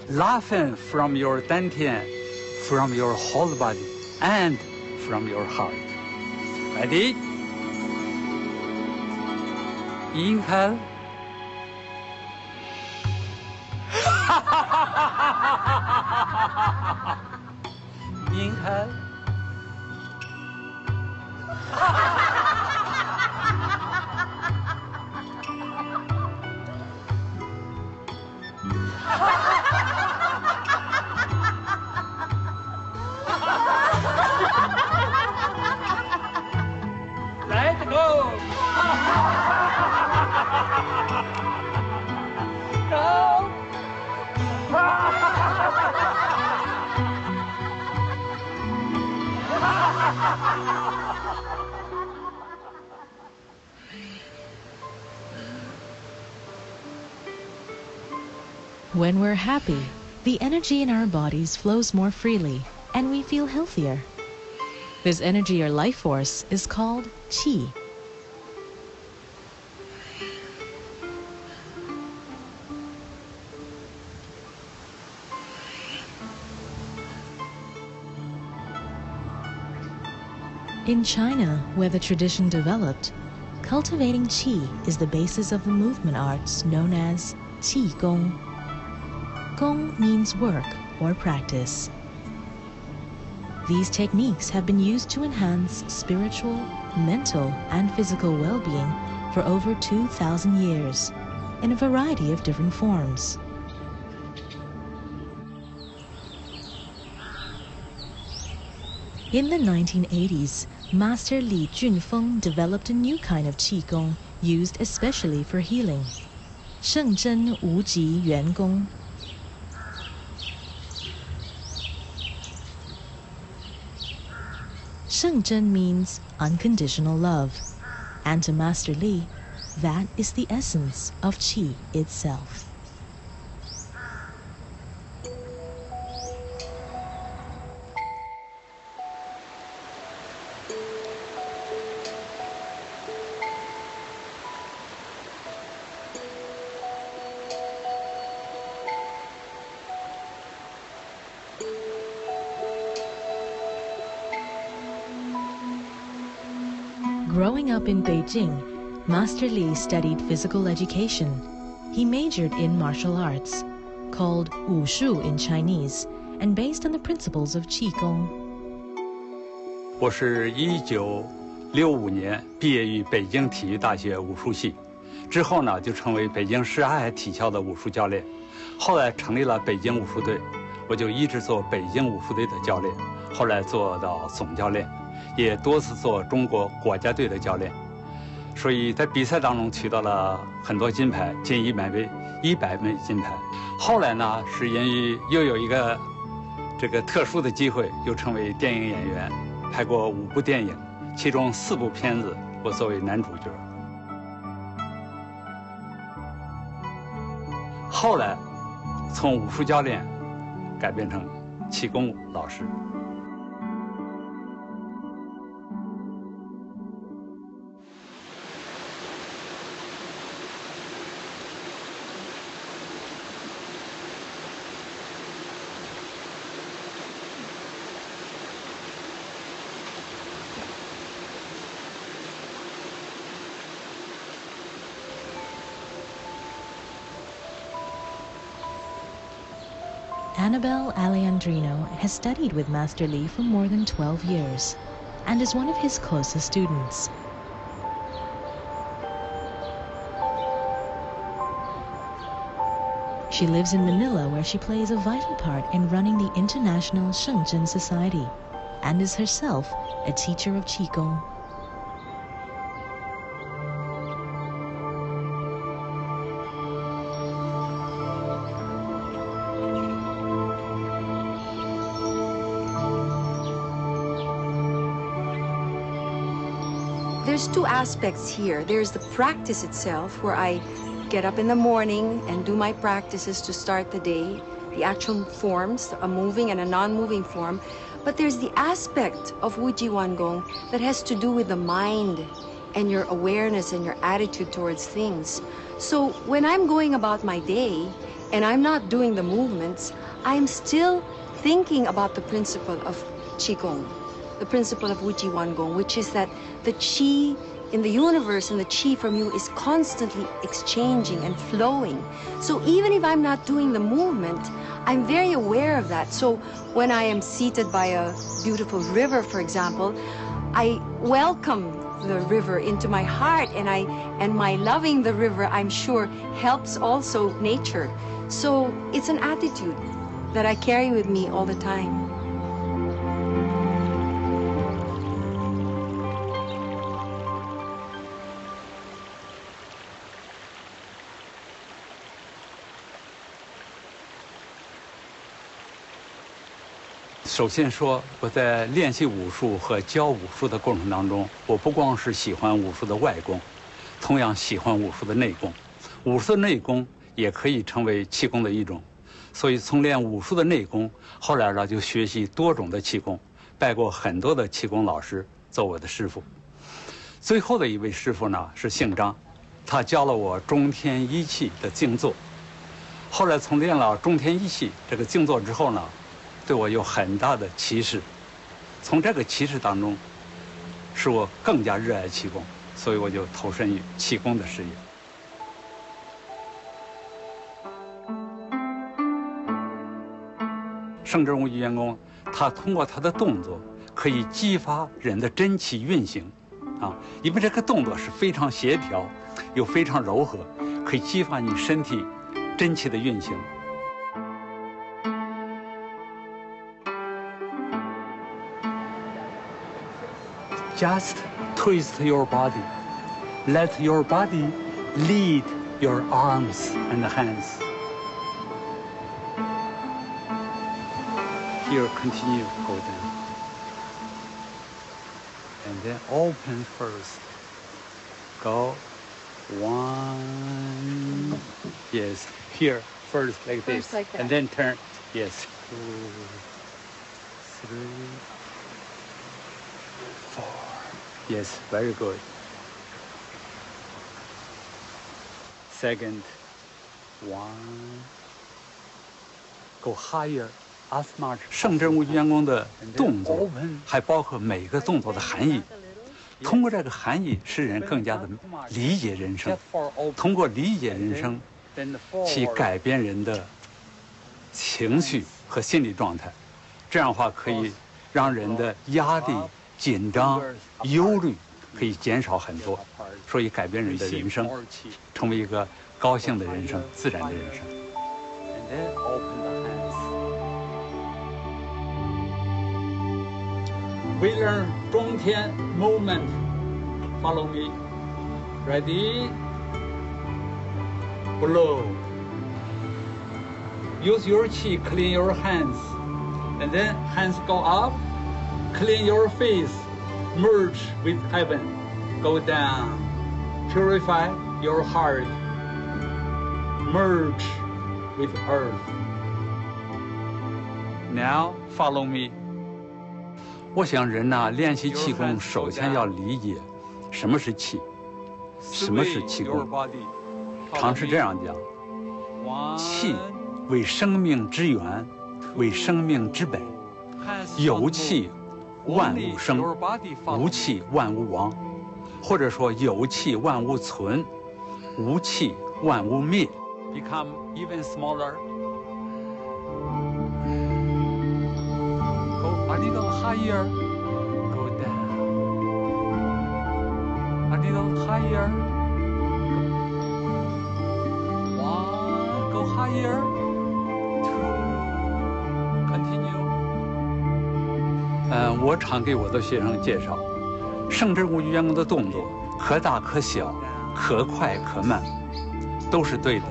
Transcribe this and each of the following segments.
laughing from your dantian, from your whole body, and from your heart. Ready? Inhale. Inhale. Let go. No. When we're happy, the energy in our bodies flows more freely and we feel healthier. This energy or life force is called Qi. In China, where the tradition developed, cultivating Qi is the basis of the movement arts known as Qigong. Gong means work or practice. These techniques have been used to enhance spiritual, mental, and physical well-being for over 2,000 years in a variety of different forms. In the 1980s, Master Li Junfeng developed a new kind of Qigong used especially for healing, Shengzhen Wuji Yuan Gong. Shengzhen means unconditional love, and to Master Li, that is the essence of Qi itself. Growing up in Beijing, Master Li studied physical education. He majored in martial arts, called Wushu in Chinese, and based on the principles of Qigong. 我是1965年毕业于北京体育大学武术系，之后呢就成为北京市瀚海体校的武术教练，后来成立了北京武术队，我就一直做北京武术队的教练，后来做到总教练，也多次做中国国家队的教练，所以在比赛当中取得了很多金牌，近100枚金牌。后来呢，是因为又有一个这个特殊的机会，又成为电影演员，拍过5部电影，其中4部片子我作为男主角。后来从武术教练改变成气功老师。Annabelle Aleandrino has studied with Master Li for more than 12 years and is one of his closest students. She lives in Manila, where she plays a vital part in running the International Shengzhen Society and is herself a teacher of Qigong. There's two aspects here. There's the practice itself, where I get up in the morning and do my practices to start the day, the actual forms, a moving and a non-moving form. But there's the aspect of Wuji Wangong that has to do with the mind and your awareness and your attitude towards things. So when I'm going about my day and I'm not doing the movements, I'm still thinking about the principle of Qigong, the principle of Wuji Wangong, which is that the Qi in the universe and the Qi from you is constantly exchanging and flowing. So even if I'm not doing the movement, I'm very aware of that. So when I am seated by a beautiful river, for example, I welcome the river into my heart, and my loving the river, I'm sure, helps also nature. So it's an attitude that I carry with me all the time.首先说，我在练习武术和教武术的过程当中，我不光是喜欢武术的外功，同样喜欢武术的内功。武术的内功也可以成为气功的一种，所以从练武术的内功，后来呢就学习多种的气功，拜过很多的气功老师做我的师傅。最后的一位师傅呢是姓张，他教了我中天一气的静坐。后来从练了中天一气这个静坐之后呢，对我有很大的启示，从这个启示当中，使我更加热爱气功，所以我就投身于气功的事业。圣真无极元功，它通过它的动作可以激发人的真气运行，因为这个动作是非常协调，又非常柔和，可以激发你身体真气的运行。Just twist your body. Let your body lead your arms and hands. Here, continue, go down. And then open first. Go. 1. Yes. Here, first like this. Like that. And then turn. Yes. 2, 3. 4. Yes, very good. Second, 1. Go higher, as much. 圣真无极元功的动作，还包括每个动作的含义。通过这个含义，使人更加的理解人生。通过理解人生，去改变人的情绪和心理状态。这样的话，可以让人的压力、紧张、忧虑可以减少很多，所以改变人的人生，成为一个高兴的人生、自然的人生。And then open the hands. We learn 中天 movement. Follow me. Ready? Blow. Use your qi, clean your hands, and then hands go up. Clean your face. Merge with heaven. Go down. Purify your heart. Merge with earth. Now follow me. 我想人呢，练习气功，首先要理解什么是气，什么是气功。常是这样讲：气为生命之源，为生命之本。有气万物生，无气万物亡，或者说有气万物存，无气万物灭。Become even smaller. Go a little higher. Go down. A little higher. 1. Go higher. 2. Continue. 我常给我的学生介绍，圣真无极元功的动作可大可小，可快可慢，都是对的。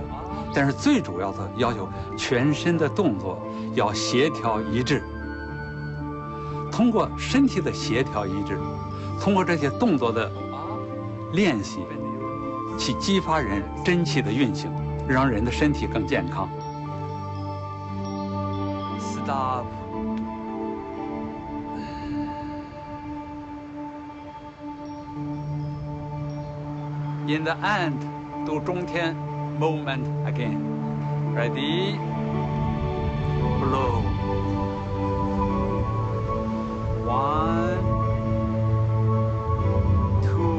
但是最主要的要求，全身的动作要协调一致。通过身体的协调一致，通过这些动作的练习，去激发人真气的运行，让人的身体更健康。Stop. In the end, do 中天 movement again. Ready? Blow. 1, 2.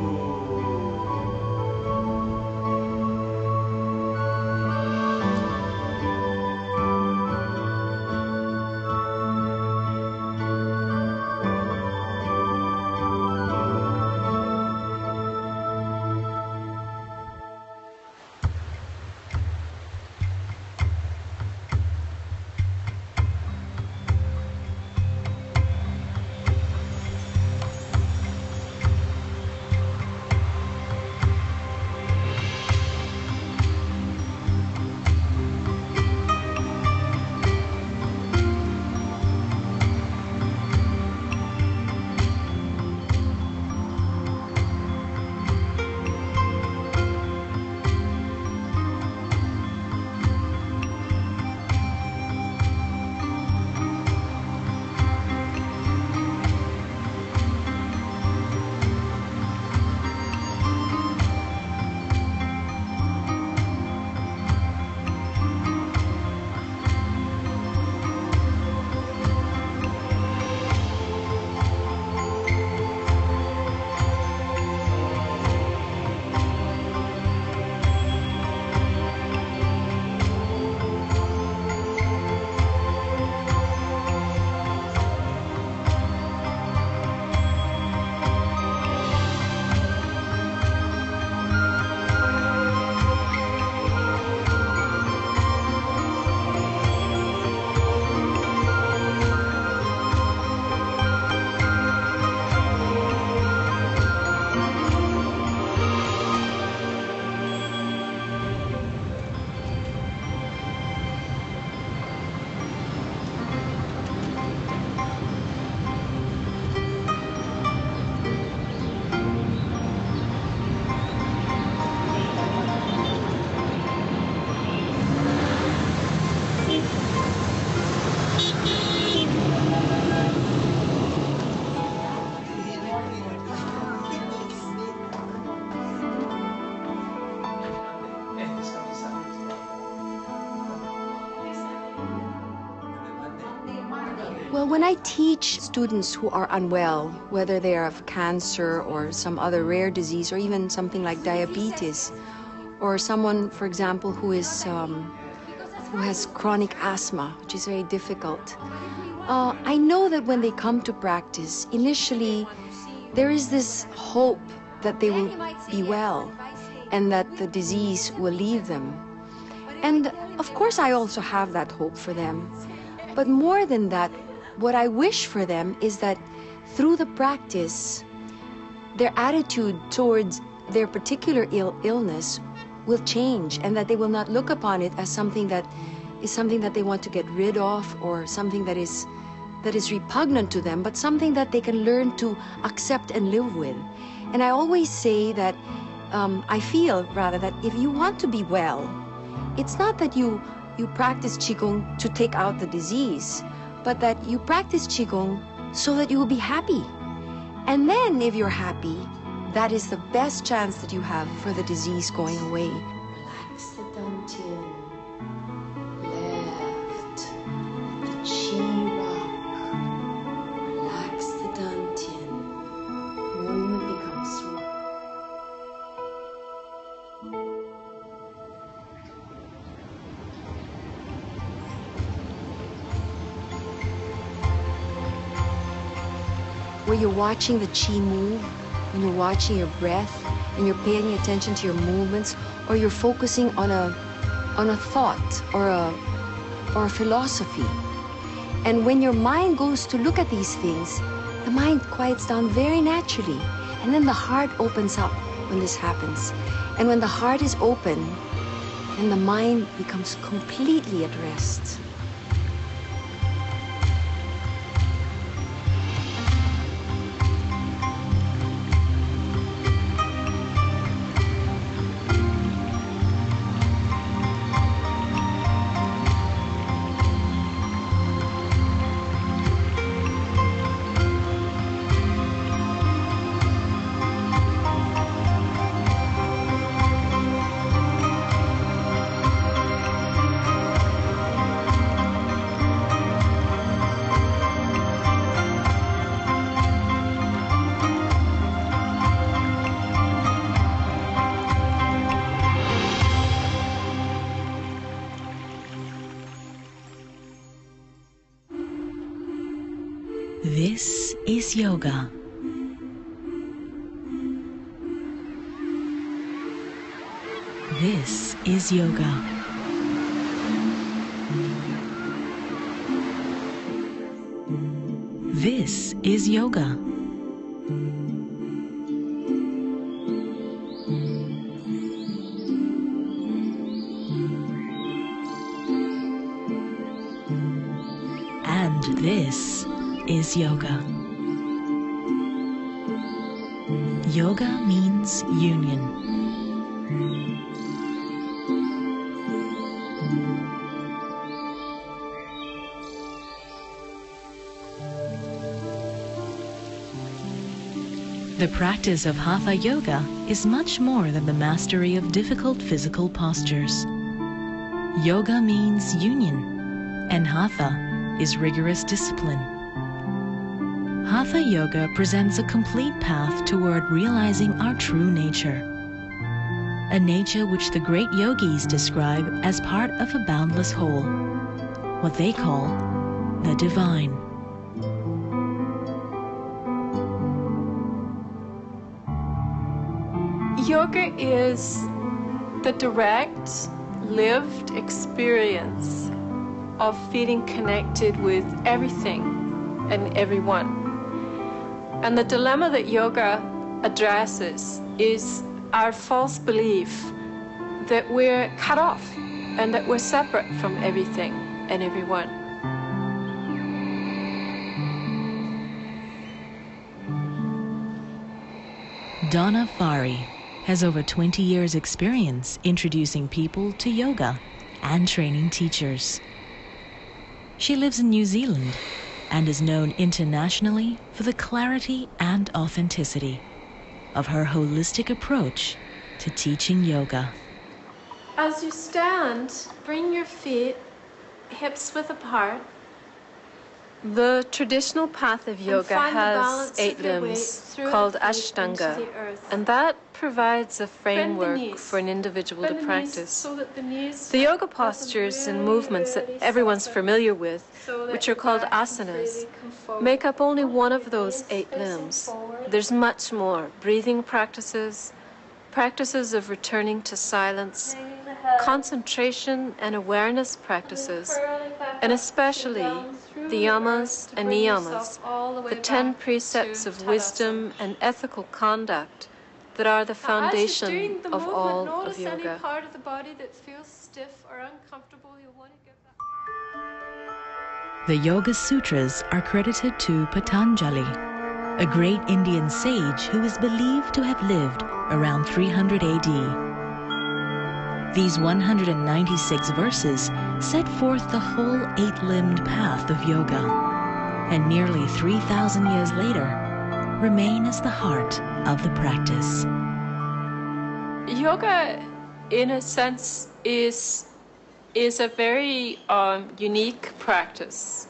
Well, when I teach students who are unwell, whether they are of cancer or some other rare disease or even something like diabetes, or someone, for example, who has chronic asthma, which is very difficult, I know that when they come to practice, initially there is this hope that they will be well and that the disease will leave them. And of course, I also have that hope for them. But more than that, what I wish for them is that through the practice, their attitude towards their particular illness will change, and that they will not look upon it as something that they want to get rid of, or something that is repugnant to them, but something that they can learn to accept and live with. And I always say that I feel rather that if you want to be well, it's not that you practice Qigong to take out the disease, but that you practice Qigong so that you will be happy. And then if you're happy, that is the best chance that you have for the disease going away. Relax the dantian. Left. The chi rock. Relax the dantian. Movement becomes slow. Where you're watching the chi move, when you're watching your breath, and you're paying attention to your movements, or you're focusing on a thought or a philosophy. And when your mind goes to look at these things, the mind quiets down very naturally, and then the heart opens up when this happens. And when the heart is open, then the mind becomes completely at rest. This is yoga. This is yoga. This is yoga. And this is yoga. Yoga means union. The practice of Hatha Yoga is much more than the mastery of difficult physical postures. Yoga means union, and Hatha is rigorous discipline. Hatha Yoga presents a complete path toward realizing our true nature, a nature which the great yogis describe as part of a boundless whole, what they call the divine. Yoga is the direct, lived experience of feeling connected with everything and everyone. And the dilemma that yoga addresses is our false belief that we're cut off and that we're separate from everything and everyone. Donna Fari has over 20 years' experience introducing people to yoga and training teachers. She lives in New Zealand and is known internationally for the clarity and authenticity of her holistic approach to teaching yoga. As you stand, bring your feet hips width apart. The traditional path of yoga has 8 limbs called Ashtanga, and that provides a framework for an individual to practice. The yoga postures and movements that everyone's familiar with, which are called asanas, make up only one of those 8 limbs. There's much more: breathing practices, practices of returning to silence, concentration and awareness practices, and especially the yamas and niyamas, the 10 precepts of wisdom and ethical conduct that are the foundation of all of yoga. Any part of the body that feels stiff or uncomfortable, you'll want to give that. The Yoga Sutras are credited to Patanjali, a great Indian sage who is believed to have lived around 300 AD. These 196 verses set forth the whole 8-limbed path of yoga, and nearly 3,000 years later, remain as the heart of the practice. Yoga, in a sense, is a very unique practice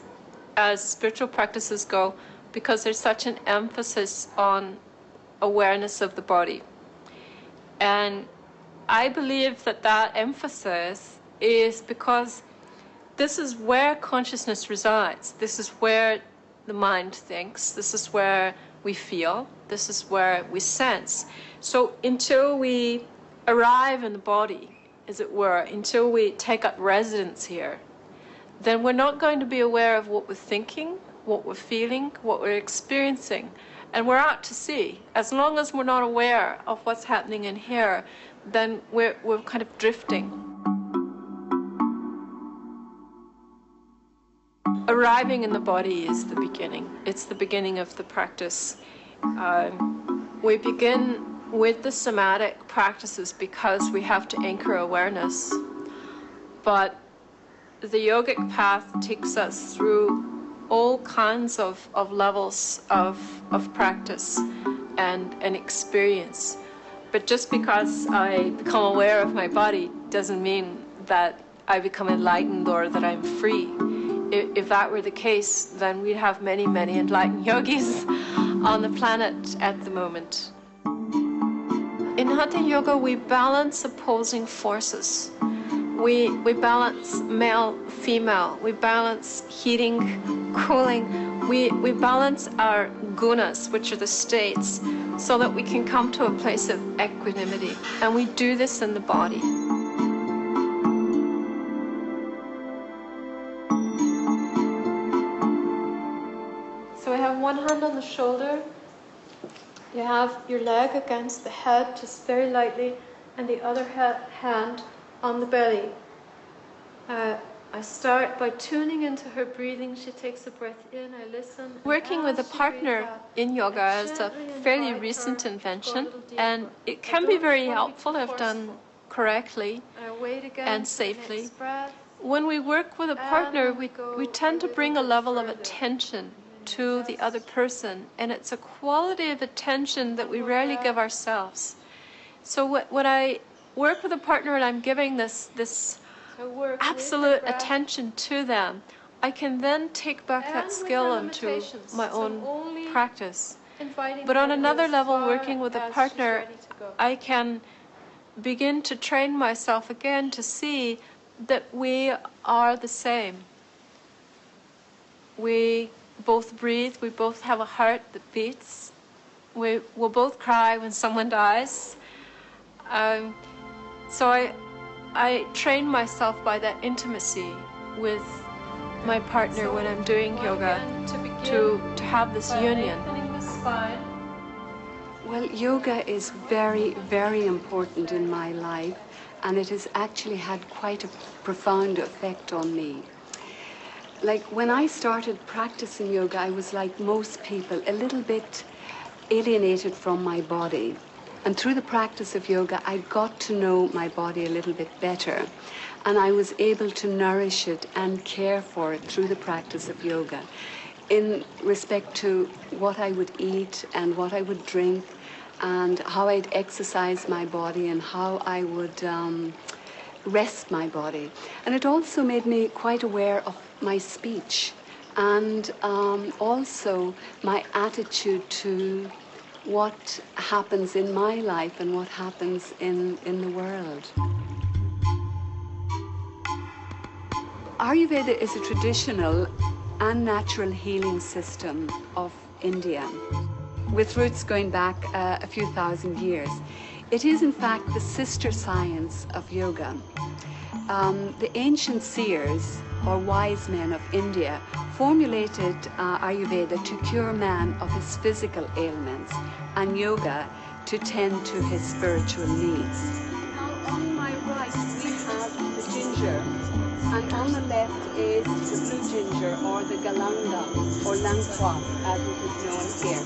as spiritual practices go, because there's such an emphasis on awareness of the body. And I believe that that emphasis is because this is where consciousness resides. This is where the mind thinks. This is where we feel. This is where we sense. So until we arrive in the body, as it were, until we take up residence here, then we're not going to be aware of what we're thinking, what we're feeling, what we're experiencing. And we're out to sea. As long as we're not aware of what's happening in here, then we're kind of drifting. Arriving in the body is the beginning. It's the beginning of the practice. We begin with the somatic practices because we have to anchor awareness. But the yogic path takes us through all kinds of levels of practice and experience. But just because I become aware of my body doesn't mean that I become enlightened or that I'm free. If that were the case, then we'd have many, many enlightened yogis on the planet at the moment. In Hatha Yoga, we balance opposing forces. We balance male, female. We balance heating, cooling. We balance our gunas, which are the states, so that we can come to a place of equanimity. And we do this in the body. So we have one hand on the shoulder. You have your leg against the head, just very lightly, and the other hand on the belly. I start by tuning into her breathing. She takes a breath in, I listen. Working with a partner in yoga is a fairly recent invention, and it can be very helpful if done correctly and safely. When we work with a partner, we tend to bring a level of attention to the other person, and it's a quality of attention that we rarely give ourselves. So when I work with a partner and I'm giving this absolute attention to them, I can then take back that skill into my own practice. But on another level, working with a partner, I can begin to train myself again to see that we are the same. We both breathe, we both have a heart that beats, we will both cry when someone dies. So I train myself by that intimacy with my partner when I'm doing yoga to have this union. Well, yoga is very, very important in my life, and it has actually had quite a profound effect on me. Like when I started practicing yoga, I was like most people, a little bit alienated from my body. And through the practice of yoga, I got to know my body a little bit better. And I was able to nourish it and care for it through the practice of yoga, in respect to what I would eat and what I would drink, and how I'd exercise my body and how I would rest my body. And it also made me quite aware of my speech and also my attitude to what happens in my life and what happens in the world. Ayurveda is a traditional and natural healing system of India, with roots going back a few thousand years. It is in fact the sister science of yoga. The ancient seers, or wise men of India, formulated Ayurveda to cure man of his physical ailments and yoga to tend to his spiritual needs. Now on my right we have the ginger, and on the left is the blue ginger, or the galanga, or langquat as it is known here.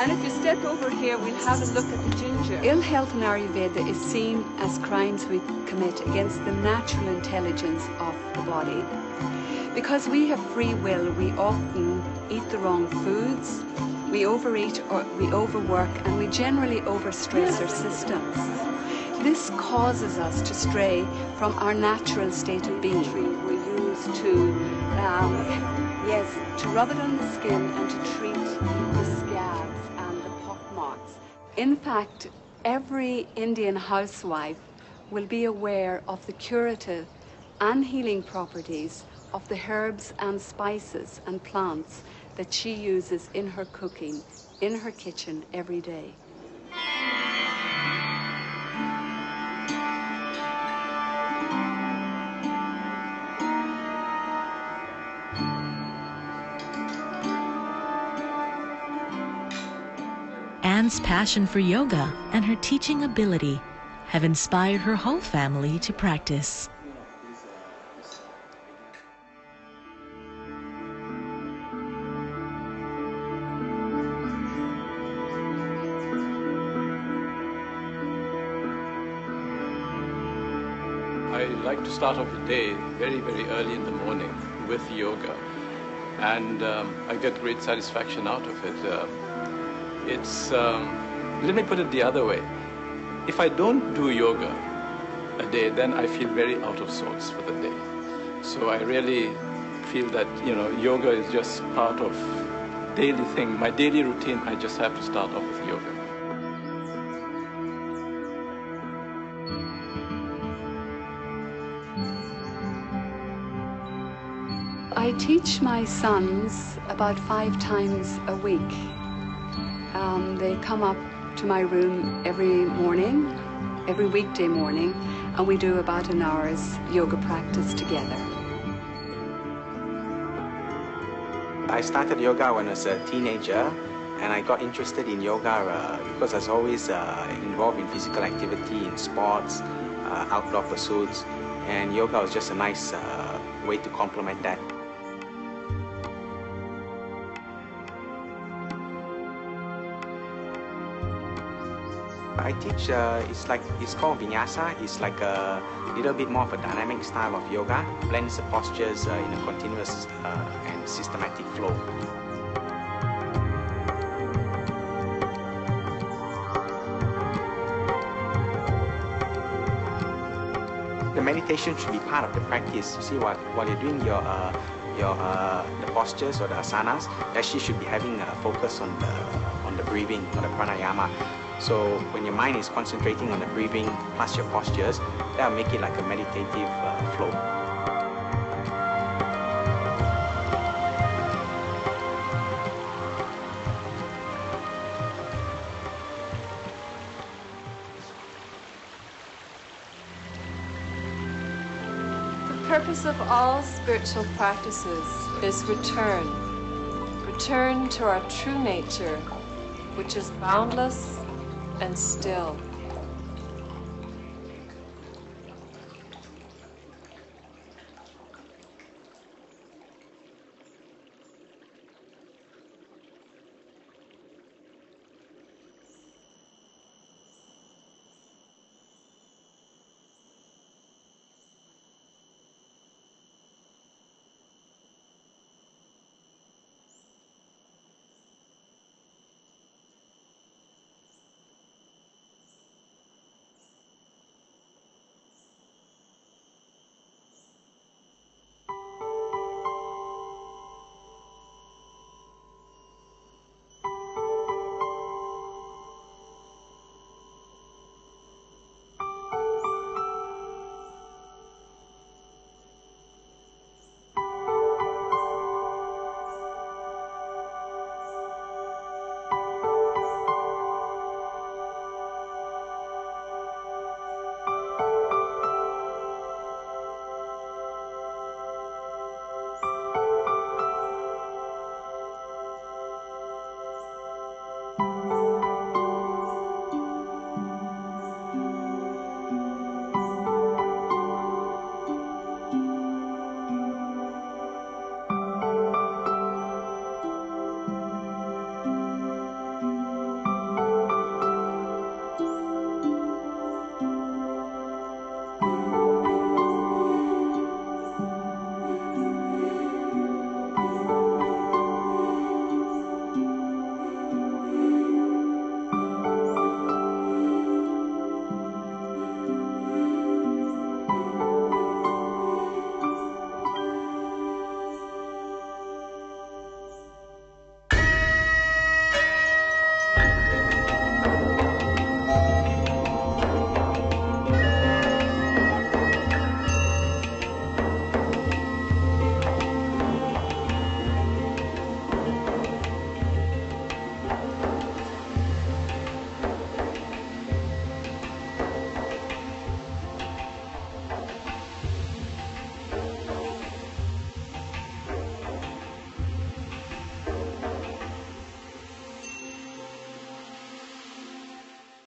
And if you step over here, we'll have a look at the ginger. Ill health in Ayurveda is seen as crimes we commit against the natural intelligence of the body. Because we have free will, we often eat the wrong foods, we overeat or we overwork, and we generally overstress our systems. This causes us to stray from our natural state of being. We use to rub it on the skin and to treat the scabs and the pockmarks. In fact, every Indian housewife will be aware of the curative and healing properties of the herbs and spices and plants that she uses in her cooking, in her kitchen every day. Anne's passion for yoga and her teaching ability have inspired her whole family to practice. I like to start off the day very, very early in the morning with yoga, and I get great satisfaction out of it. Let me put it the other way. If I don't do yoga a day, then I feel very out of sorts for the day. So I really feel that, yoga is just part of daily thing. My daily routine, I just have to start off with yoga. I teach my sons about 5 times a week. They come up to my room every morning, every weekday morning, and we do about an hour's yoga practice together. I started yoga when I was a teenager, and I got interested in yoga because I was always involved in physical activity, in sports, outdoor pursuits, and yoga was just a nice way to complement that. I teach, it's called Vinyasa. It's like a little bit more of a dynamic style of yoga, blends the postures in a continuous and systematic flow. The meditation should be part of the practice. You see, while you're doing the postures or the asanas, you actually should be having a focus on the breathing or the pranayama. So when your mind is concentrating on the breathing plus your postures, that'll make it like a meditative flow. The purpose of all spiritual practices is return. Return to our true nature, which is boundless and still.